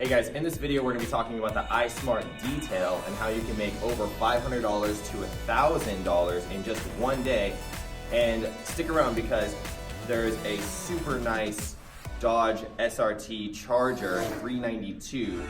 Hey guys, in this video we're going to be talking about the iSmart detail and how you can make over $500 to $1,000 in just one day. And stick around because there's a super nice Dodge SRT Charger 392.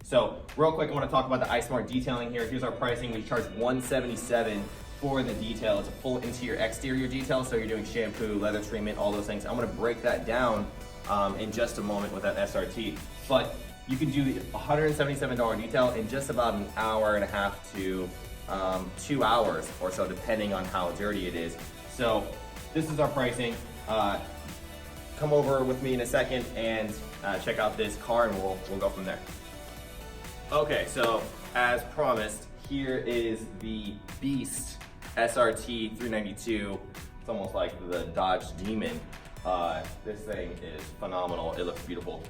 So real quick, I want to talk about the iSmart detailing here. Here's our pricing. We charge $177 for the detail. It's a full interior exterior detail, so you're doing shampoo, leather treatment, all those things. I'm going to break that down in just a moment with that SRT. But you can do the $177 detail in just about an hour and a half to 2 hours or so, depending on how dirty it is. So this is our pricing. Come over with me in a second and check out this car, and we'll go from there. Okay, so as promised, here is the Beast SRT 392. It's almost like the Dodge Demon. This thing is phenomenal. It looks beautiful.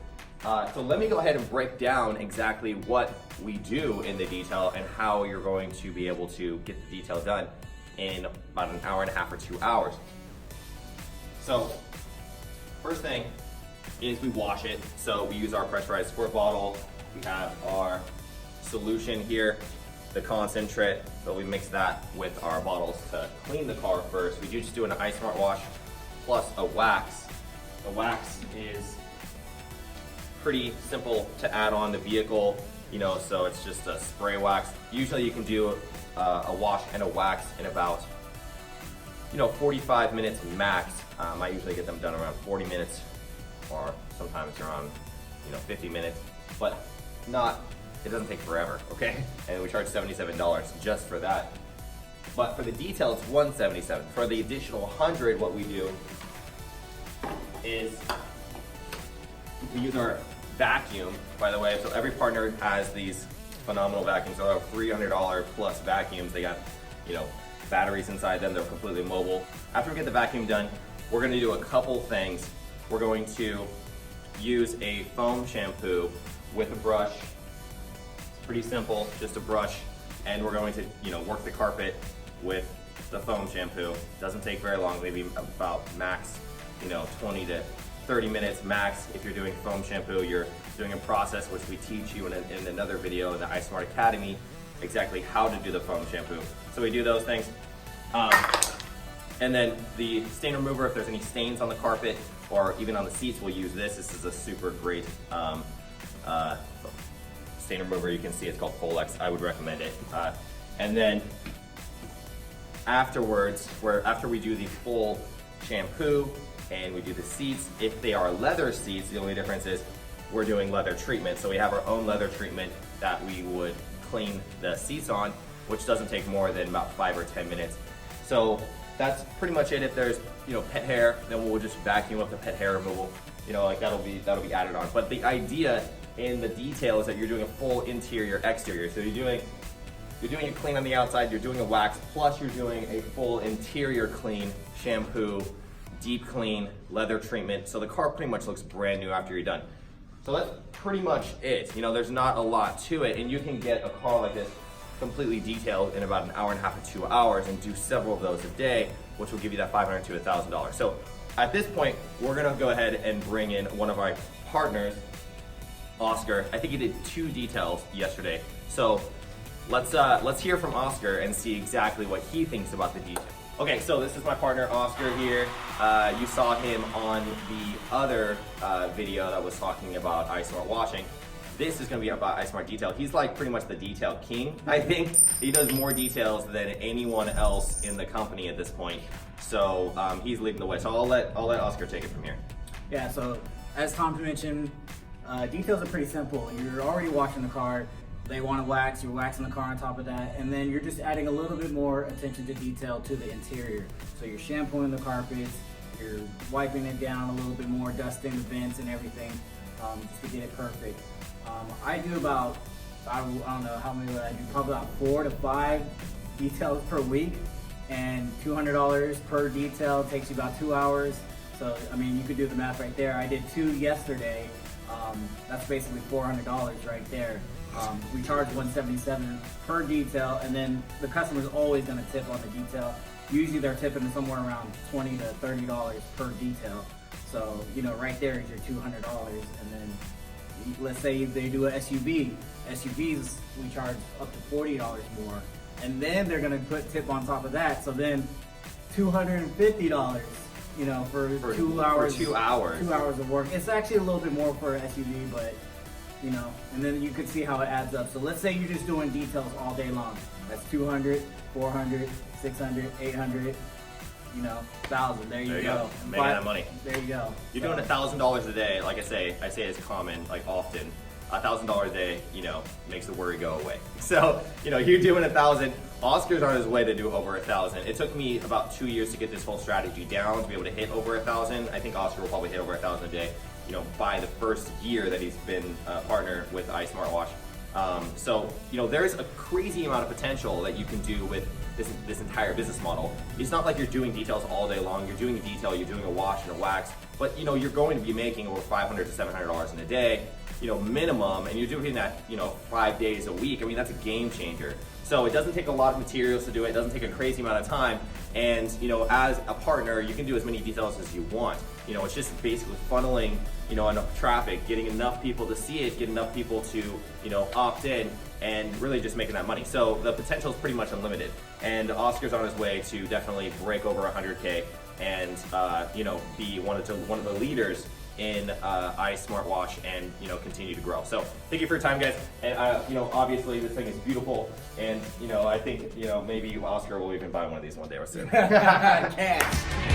So let me go ahead and break down exactly what we do in the detail and how you're going to be able to get the detail done in about an hour and a half or 2 hours. So first thing is we wash it. So we use our pressurized squirt bottle. We have our solution here, the concentrate. So we mix that with our bottles to clean the car first. We do just do an iSmart wash plus a wax. The wax is pretty simple to add on the vehicle, so it's just a spray wax. Usually you can do a wash and a wax in about 45 minutes max. I usually get them done around 40 minutes or sometimes around 50 minutes, but it doesn't take forever, okay? And we charge $77 just for that. But for the detail, it's $177. For the additional $100, what we do is we use our vacuum, by the way. So every partner has these phenomenal vacuums. They're $300 plus vacuums. They got, batteries inside them. They're completely mobile. After we get the vacuum done, we're gonna do a couple things. We're going to use a foam shampoo with a brush. It's pretty simple, just a brush, and we're going to work the carpet with the foam shampoo. Doesn't take very long, maybe about max 20 to 30 minutes max. If you're doing foam shampoo, you're doing a process which we teach you in another video in the iSmart Academy, exactly how to do the foam shampoo. So we do those things. And then the stain remover, if there's any stains on the carpet or even on the seats, we'll use this. This is a super great stain remover. You can see it's called Folex. I would recommend it. And then afterwards, after we do the full shampoo and we do the seats, if they are leather seats, the only difference is we're doing leather treatment. So we have our own leather treatment that we would clean the seats on, which doesn't take more than about 5 or 10 minutes. So that's pretty much it. If there's pet hair, then we'll just vacuum up the pet hair removal. That'll be added on. But the idea in the detail is that you're doing a full interior exterior. So you're doing a clean on the outside, you're doing a wax, plus you're doing a full interior clean, shampoo, deep clean, leather treatment. So the car pretty much looks brand new after you're done. So that's pretty much it. There's not a lot to it, and you can get a car like this completely detailed in about an hour and a half to 2 hours and do several of those a day, which will give you that $500 to $1,000. So at this point, we're gonna go ahead and bring in one of our partners, Oscar. I think he did 2 details yesterday. So let's hear from Oscar and see exactly what he thinks about the detail. Okay, so this is my partner Oscar here. You saw him on the other video that was talking about iSmart washing. This is gonna be about iSmart detail. He's like pretty much the detail king, I think. He does more details than anyone else in the company at this point. So he's leading the way. So I'll let Oscar take it from here. Yeah, so as Tom mentioned, details are pretty simple. You're already washing the car. They want to wax, you're waxing the car on top of that, and then you're just adding a little bit more attention to detail to the interior. So you're shampooing the carpets, you're wiping it down a little bit more, dusting the vents and everything, just to get it perfect. I do about I don't know how many would I do, probably about 4 to 5 details per week, and $200 per detail takes you about 2 hours. So, I mean, you could do the math right there. I did 2 yesterday. That's basically $400 right there. We charge $177 per detail, and then the customer's always going to tip on the detail. Usually they're tipping somewhere around $20 to $30 per detail. So, you know, right there is your $200. And then let's say they do an SUV. SUVs, we charge up to $40 more. And then they're going to put tip on top of that. So then $250, you know, for 2 hours. For 2 hours. 2 hours of work. It's actually a little bit more for an SUV, but, you know, and then you could see how it adds up. So let's say you're just doing details all day long. That's 200, 400, 600, 800, you know, 1,000. There you go. Making that money. There you go. You're doing $1,000 a day. Like I say it's common, like often. $1,000 a day, you know, makes the worry go away. So, you know, you're doing 1,000. Oscar's on his way to do over 1,000. It took me about 2 years to get this whole strategy down to be able to hit over 1,000. I think Oscar will probably hit over 1,000 a day, you know, by the first year that he's been a partner with iSmartWatch. So, you know, there's a crazy amount of potential that you can do with this entire business model. It's not like you're doing details all day long. You're doing a detail, you're doing a wash and a wax, but you know, you're going to be making over $500 to $700 in a day, you know, minimum, and you're doing that, you know, 5 days a week. I mean, that's a game changer. So it doesn't take a lot of materials to do it. It doesn't take a crazy amount of time. And, you know, as a partner, you can do as many details as you want. You know, it's just basically funneling, you know, enough traffic, getting enough people to see it, getting enough people to, you know, opt in, and really just making that money. So the potential is pretty much unlimited. And Oscar's on his way to definitely break over 100K and, you know, be one of the leaders in iSmartWatch and, you know, continue to grow. So thank you for your time, guys. And you know, obviously this thing is beautiful, and you know, I think, you know, maybe Oscar will even buy one of these one day or soon. Cash.